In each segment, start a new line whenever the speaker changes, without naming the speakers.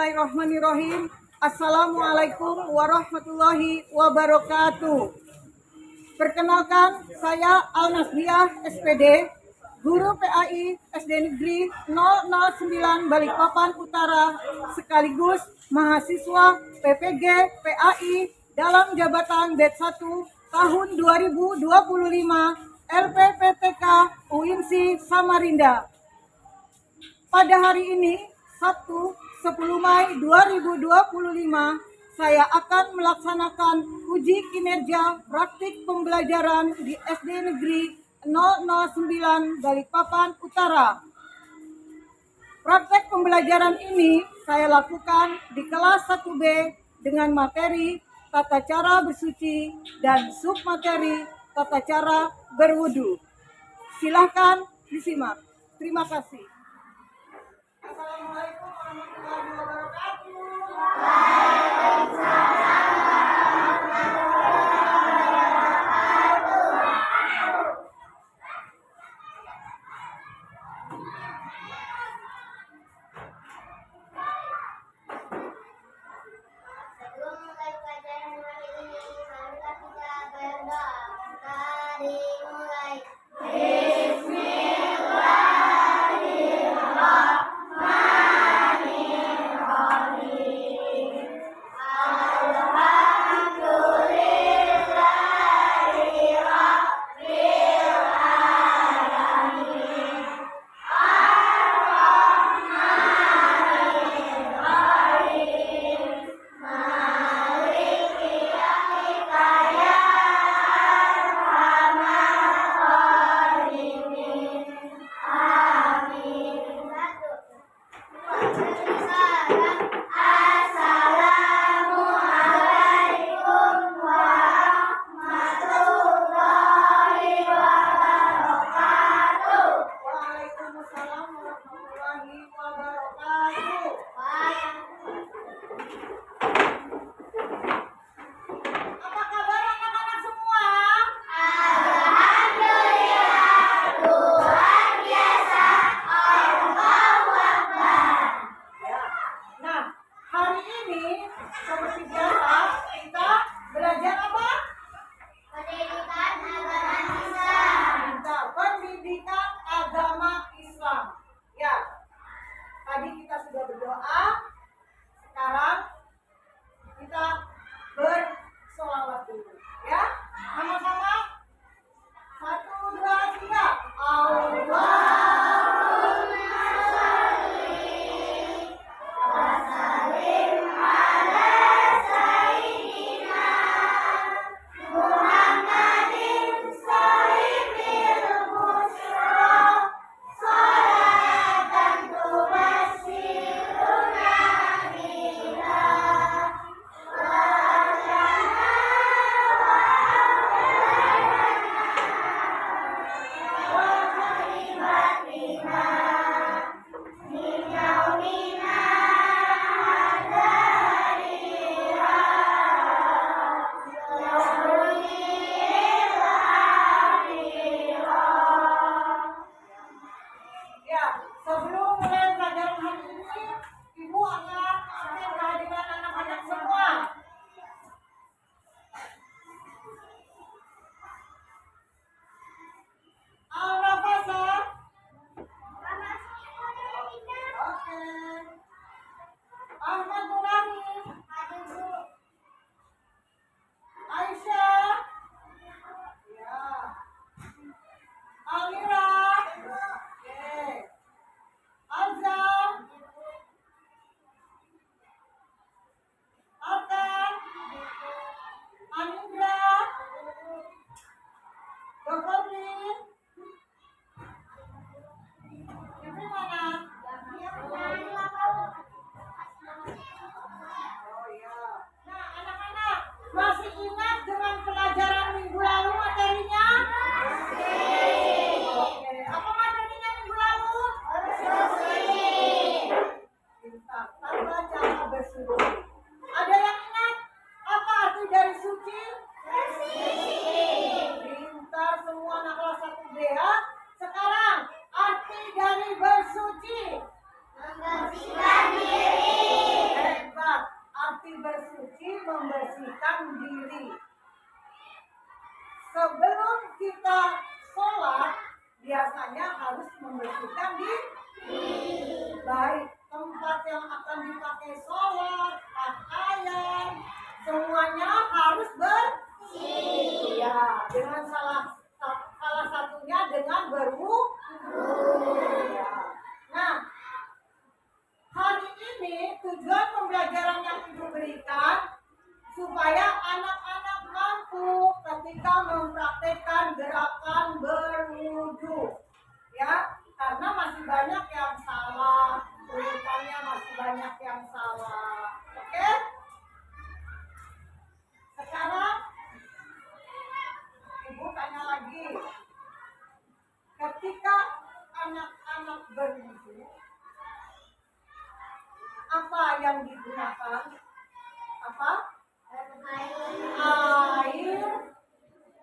Bismillahirrahmanirrahim. Assalamualaikum warahmatullahi wabarakatuh. Perkenalkan, saya Al-Nasbiah SPD, guru PAI SD Negeri 009 Balikpapan Utara, sekaligus mahasiswa PPG PAI dalam jabatan Batch 1 tahun 2025 LPPTK UINSI Samarinda. Pada hari ini, Sabtu 10 Mei 2025, saya akan melaksanakan uji kinerja praktik pembelajaran di SD Negeri 009 Balikpapan Utara. Praktek pembelajaran ini saya lakukan di kelas 1B dengan materi tata cara bersuci dan submateri tata cara berwudu. Silahkan disimak. Terima kasih. Assalamualaikum warahmatullahi wabarakatuh.
Sebelum mulai pelajaran hari ini, marilah kita berdoa. Mari mulai.
Semuanya harus membersihkan diri. Baik tempat yang akan dipakai sholat, pakaian, semuanya harus bersih. Ya, dengan salah satunya dengan berwudu. Ya. Nah, hari ini tujuan pembelajaran yang Ibu berikan supaya anak-anak mampu ketika mempraktekkan gerakan berwudu. Ya, karena masih banyak yang salah, urutannya masih banyak yang salah. Oke? Sekarang Ibu tanya lagi. Ketika anak-anak berwudu, apa yang digunakan? Apa? Air.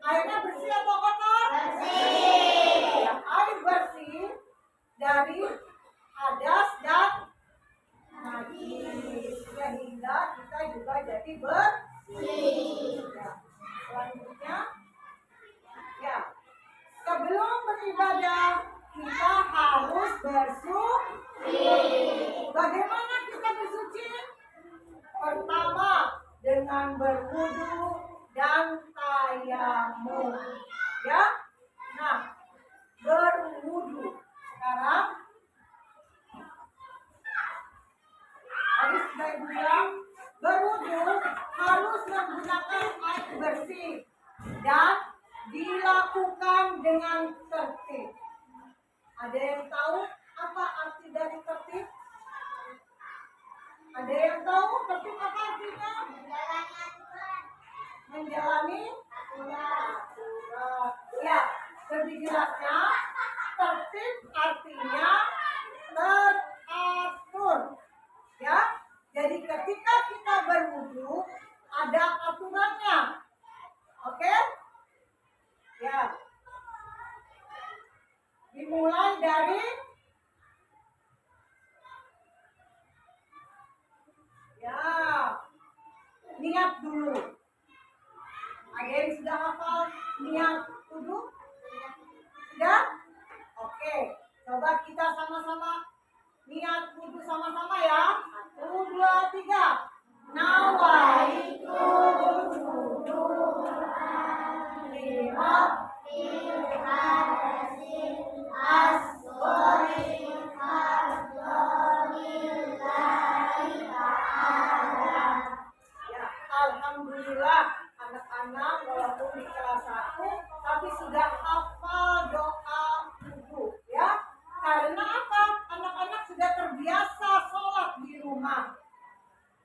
Airnya bersih atau kotor? Bersih. Ya, air bersih dari hadas dan najis, sehingga kita juga jadi bersih. Ya. Selanjutnya, ya, sebelum beribadah kita harus bersuci. Bagaimana kita bersuci? Pertama dengan berwudu dan tayamum. Ya. Nah, berwudu. Sekarang tadi sudah Ibu bilang, berwudu harus menggunakan air bersih dan dilakukan dengan tertib. Ada yang tahu apa arti dari tertib? Ada yang tahu tertib apa artinya? Menjalani aturan. Ya, lebih jelasnya, tertib artinya teratur. Ya, jadi ketika kita berwudu ada aturannya. Oke? Ya. Dimulai dari niat dulu. Ada yang sudah hafal niat wudu? Sudah? Oke. Coba kita sama-sama niat wudu sama-sama ya. 1, 2, 3. Nawaitu wudu lima Alhamdulillah, anak-anak walaupun di kelas 1 tapi sudah hafal doa wudu ya. Karena apa? Anak-anak sudah terbiasa sholat di rumah.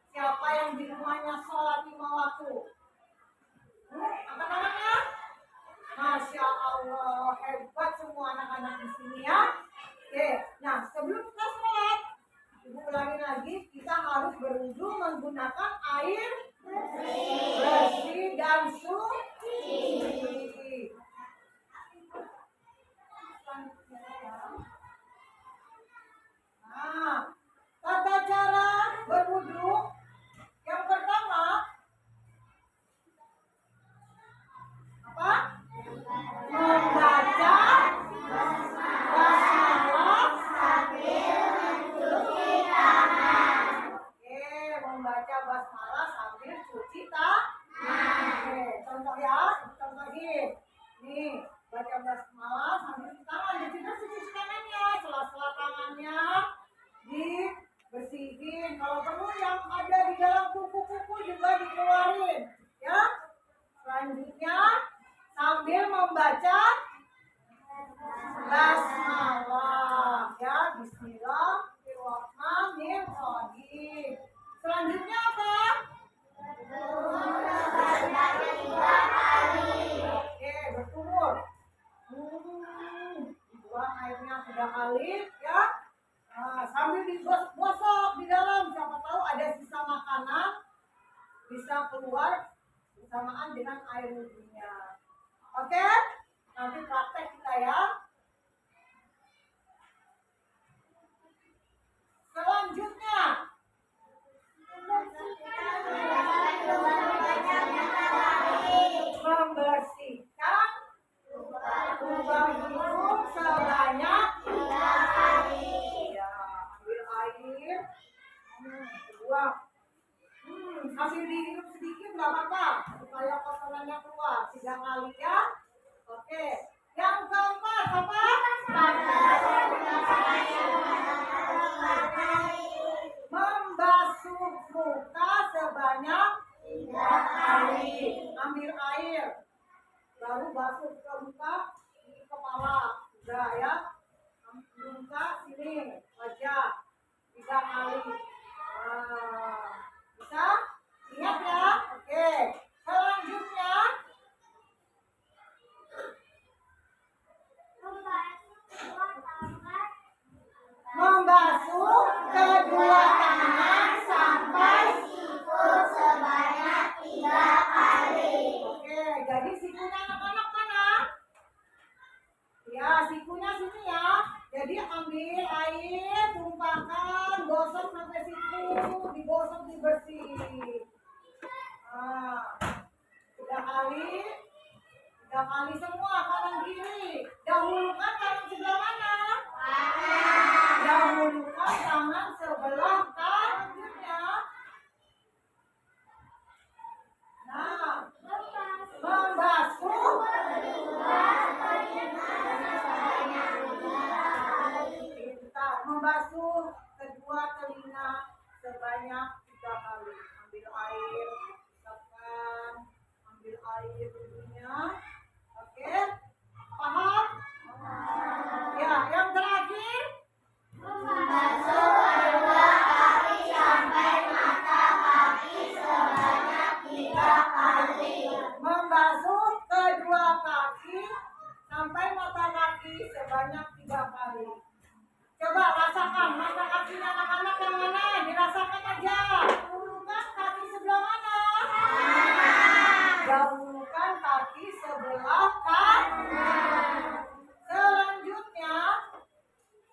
Siapa yang di rumahnya sholat 5 waktu? Anak-anaknya? Masya Allah, hebat semua anak-anak di sini ya. Oke, nah sebelum kita sholat, Ibu ulangi lagi, kita harus berwudu menggunakan air bersih dan suci. Nah, tata cara berwudu yang pertama apa? Membaca basmalah sambil mencuci tangan. Oke, membaca basmalah sambil cuci tangan. Oke, contoh ya, contohin. Nih, baca basmalah sambil cuci tangan. Bersih cuci tangannya, sela-sela tangannya dibersihin. Kalau perlu yang ada di dalam kuku-kuku juga dikeluarin, ya. Selanjutnya sambil membaca basmalah, ya. Bismillahirrahmanirrahim. Selanjutnya apa? Oke, berkumur. Buang airnya 3 kali, ya. Nah, sambil digosok di dalam, siapa tahu ada sisa makanan bisa keluar bersamaan dengan air wudunya. Oke? Nanti praktek kita ya. Selanjutnya membersihkan lubang hidung sebanyak membasuh kedua telinga sebanyak 3 kali. Ambil air, usapkan, ambil air dulunya. Oke, paham? Ya, yang terakhir.
Membasuh kedua kaki sampai mata kaki sebanyak 3 kali.
Membasuh kedua kaki sampai mata kaki sebanyak 3 kali. Coba rasakan mata kakinya anak-anak yang mana? Dirasakan aja. Dahulukan kaki sebelah mana? Dahulukan kaki sebelah kanan. Selanjutnya,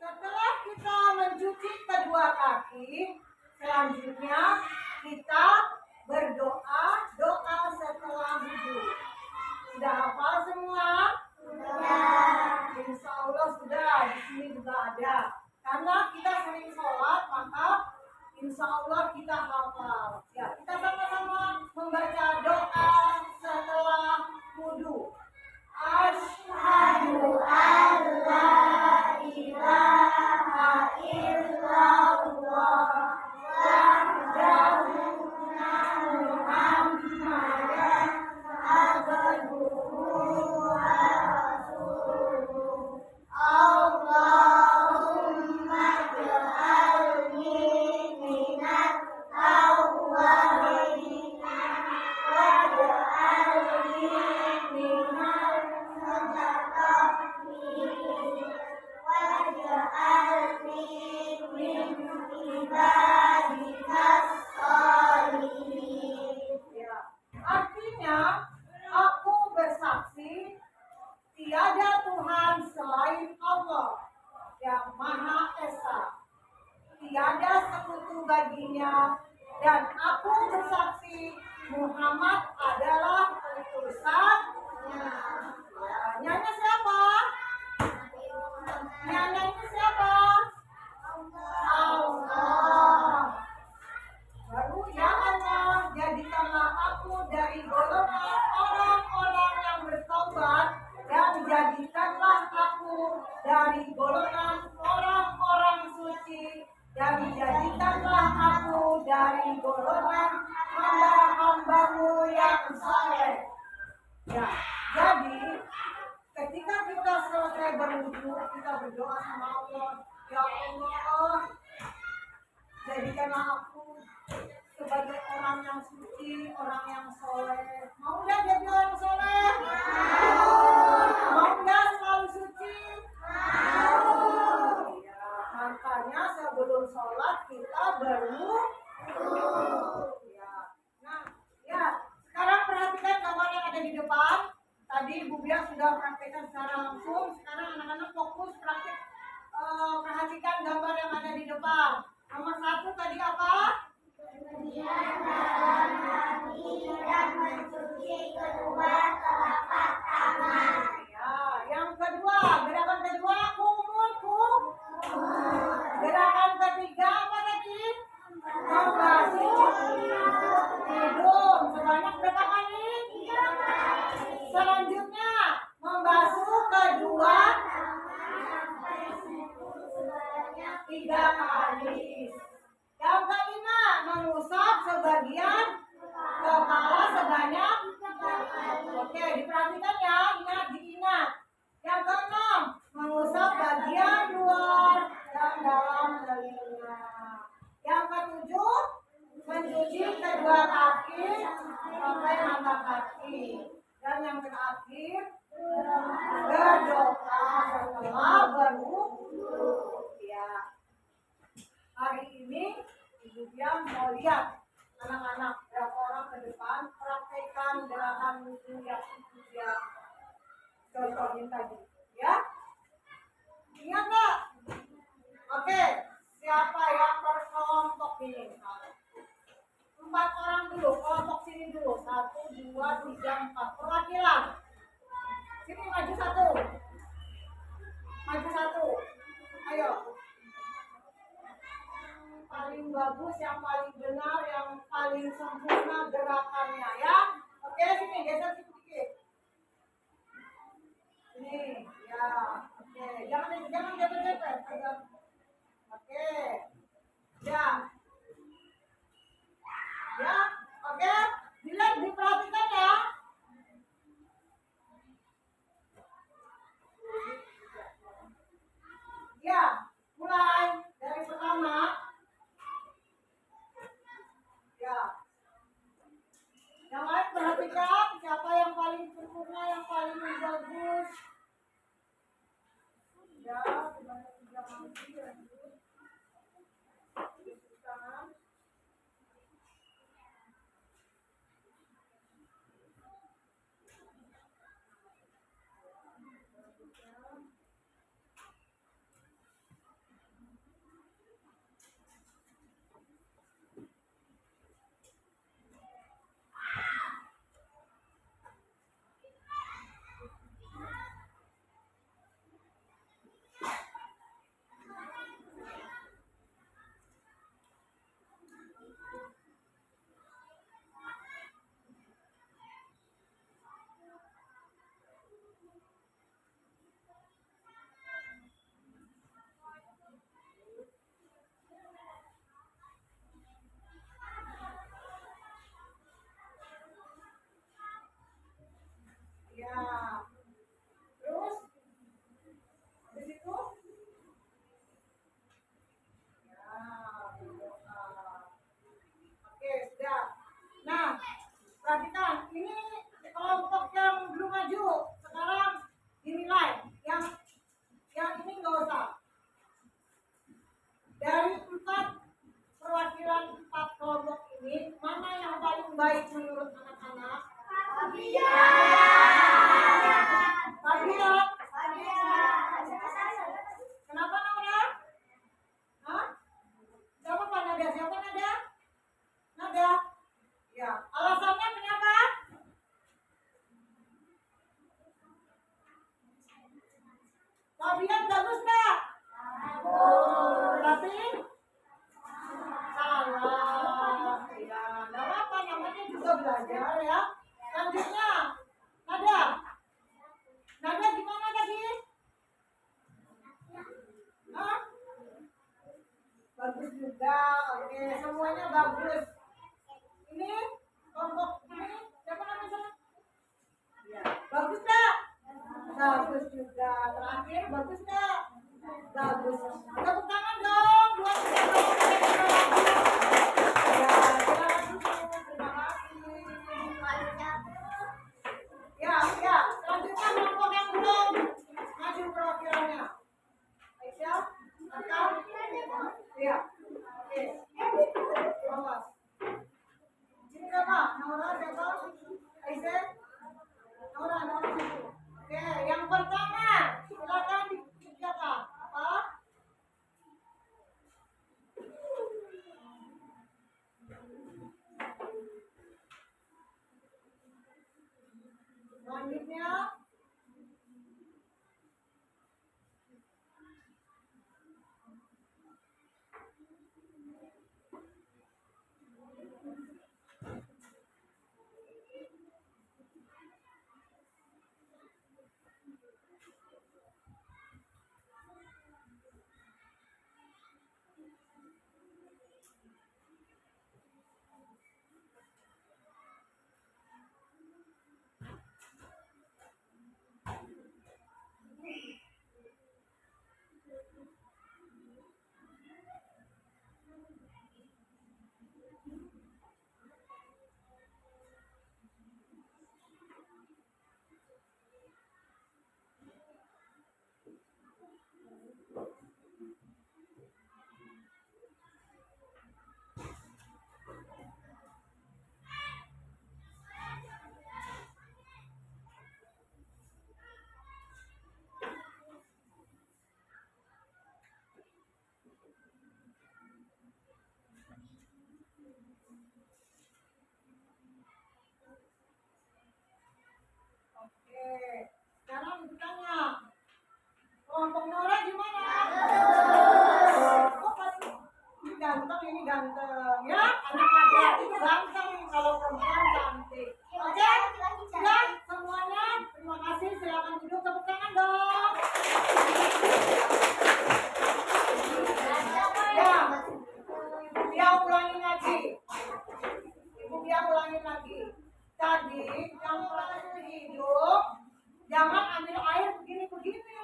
setelah kita mencuci kedua kaki, selanjutnya kita berdoa, doa setelah wudhu. Sudah hafal semua? Insya Allah sudah, di sini juga ada. Karena kita sering sholat, maka insya Allah kita hafal. Ya, kita sama-sama membaca doa setelah wudhu. Asyhadu an la ilaha illallah wahdahu Muhammadan abduhu wa rasuluh. Allahumma ij'alni minat awwalin waj'alni minal muttaqin waj'alni min ibadikas sholihin. Ya. Artinya, aku bersaksi tiada Tuhan selain Allah yang Maha Esa, tiada sekutu baginya, dan aku bersaksi Muhammad adalah utusannya. Nyanya siapa? Nyanya siapa? Allah. Baru ya Allah, jadikanlah aku dari golongan orang-orang yang bertaubat, dan jadikanlah aku dari golongan orang-orang suci, dan jadikanlah aku dari golongan hamba-hambamu yang saleh. Ya, jadi ketika kita selesai berwudu, kita berdoa sama Allah, ya Allah, jadikanlah aku sebagai orang yang suci, orang yang soleh. Mau nggak jadi orang soleh? Mau nggak selalu suci? Ya, makanya sebelum sholat kita berwudu. Ya. Nah, ya, sekarang perhatikan gambar yang ada di depan. Tadi Bu Bia sudah praktekkan secara langsung. Sekarang anak-anak fokus praktek, perhatikan gambar yang ada di depan. Nomor 1 tadi apa?
Kemudian dalam hati dan mencuci kedua telapak tangan.
Ya, yang kedua, gerakan kedua kumur. Gerakan ketiga apa tadi? Membasuh hidung sebanyak berapa kali?
3 kali.
Selanjutnya membasuh kedua
Sampai sentuh sebanyak
3 kali. Yang kelima, mengusap sebagian kepala sebanyak
3 kali.
Oke, diperhatikan ya, diingat. Yang keenam, mengusap bagian luar dan dalam telinga. Yang ketujuh, mencuci kedua kaki sampai mata kaki. Dan yang terakhir, berdoa setelah berwudu. Ya. Hari ini Ibu Bia mau lihat anak-anak berapa orang ke depan praktekkan gerakan wudu yang Ibu Bia contohin tadi, ya. Ingat nggak? Oke, siapa yang berkelompok ini? 4 orang dulu, kelompok sini dulu. 1, 2, 3, 4. Perwakilan. Sini maju 1. Maju 1. Ayo. Paling bagus, yang paling benar, yang paling sempurna gerakannya, ya. Oke, sini geser sedikit. Ini, ya. Oke, jangan jepet-jepet. Oke. baik menurut anak-anak?
Fabia.
Fabia.
Fabia.
Kenapa Naura? Hah? Siapa Pak Nada? Siapa Nada? Nada? Ya, alasannya kenapa? Fabia bagus nggak? Tapi salah. Ya, nggak apa-apa, namanya juga belajar ya. Selanjutnya, Nada. Nada gimana tadi? Hah? Bagus juga. Oke, semuanya bagus. Ini kelompok ini siapa namanya? Ya, bagus nggak? Bagus juga. Terakhir bagus nggak? Bagus. Tepuk tangan dong buat kelompok kita lagi. Ya, silakan duduk. Terima kasih. Ya, ya. Selanjutnya kelompok yang belum maju perwakilannya. Aisyah, Akal. Iya. Oke. Awas. Sini siapa? Naura siapa? Aisyah? Naura. Oke, yang pertama silakan dikerjakan. Apa? Selanjutnya oke. Sekarang ditanya. Kelompok Nora gimana? Oh, ini ganteng ya. Anak-anak ganteng kalau perempuan cantik. Oke, ya semuanya. Terima kasih. Silakan duduk. Tepuk tangan dong. Ya, dia ulangin lagi. Ibu dia ulangin lagi. Tadi yang plastik hidung, jangan ambil air begini-begini.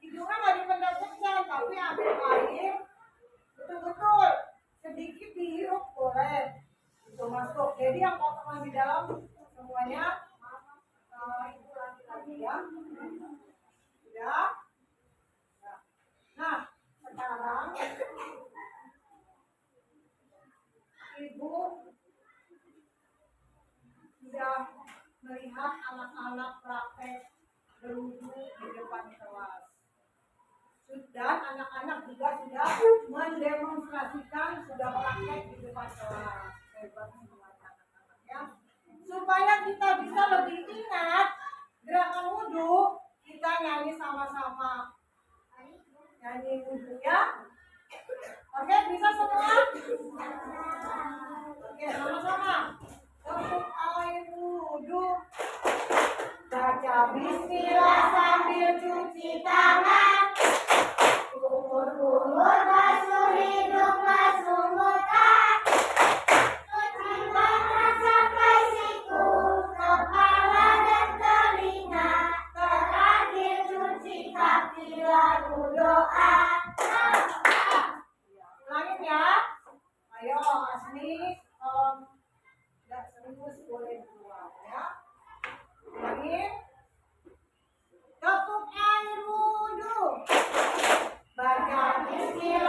Hidungnya nggak dipendam-pendam, tapi ambil air betul-betul sedikit dihirup boleh. Itu masuk. Jadi yang kotoran di dalam semuanya ibu lagi ya. Sudah. Nah, sekarang ibu sudah melihat anak-anak praktek berwudu di depan kelas. Dan anak-anak juga sudah mendemonstrasikan, sudah praktek di depan kelas. Hebat semuanya anak-anak ya. Supaya kita bisa lebih ingat gerakan wudu, kita nyanyi sama-sama. Nyanyi wudu ya. Oke, bisa semua? Oke, sama-sama. Untuk air wudu, baca bismillah sambil cuci tangan. Umur basuh hidung, basuh muka. Cuci tangan sampai siku, kepala dan telinga. Terakhir cuci kaki lalu doa. Ulangin ya. Ayo Asmi, tidak serius boleh keluar ya. Ulangin. Tepuk air wudu. Baca bismillah.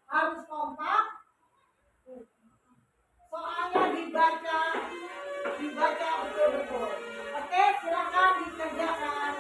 harus kompak. Soalnya dibaca betul-betul. Oke, silakan dikerjakan.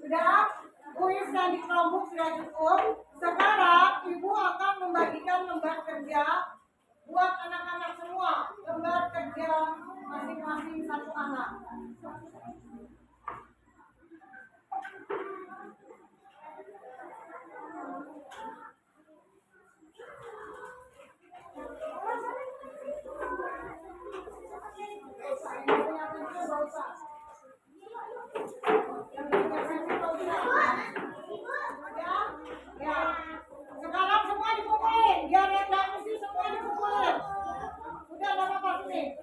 Sudah, kuis yang di Chromebook sudah cukup. Sekarang Ibu akan membagikan lembar kerja buat anak-anak semua. Lembar kerja masing-masing satu anak. Ya, sekarang semua dikumpulin. Biar yang nggak mesti semua dikumpulin. Udah nggak apa-apa sini.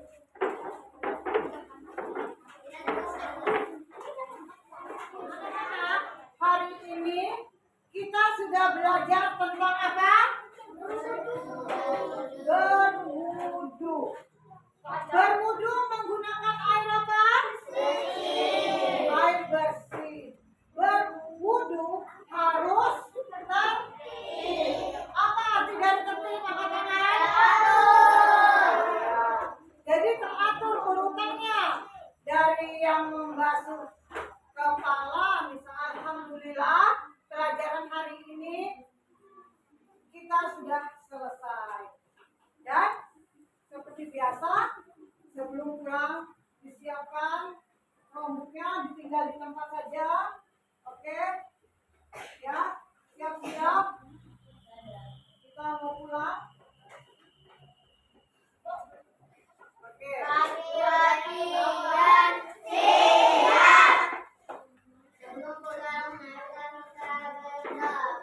Anak-anak, hari ini kita sudah belajar tentang apa? Berwudu. Berwudu menggunakan air apa? Air bersih. Berwudu harus tertib. Apa arti dari tertib? Angkat tangan. Jadi teratur urutannya dari yang membasuh kepala. Misalnya, alhamdulillah pelajaran hari ini kita sudah selesai. Dan seperti biasa, sebelum pulang disiapkan Chromebooknya, ditinggal di tempat saja. Oke, ya, siap-siap. Kita mau pulang. Oke.
Laki-laki dan siap. Sebelum pulang akan kita berdoa.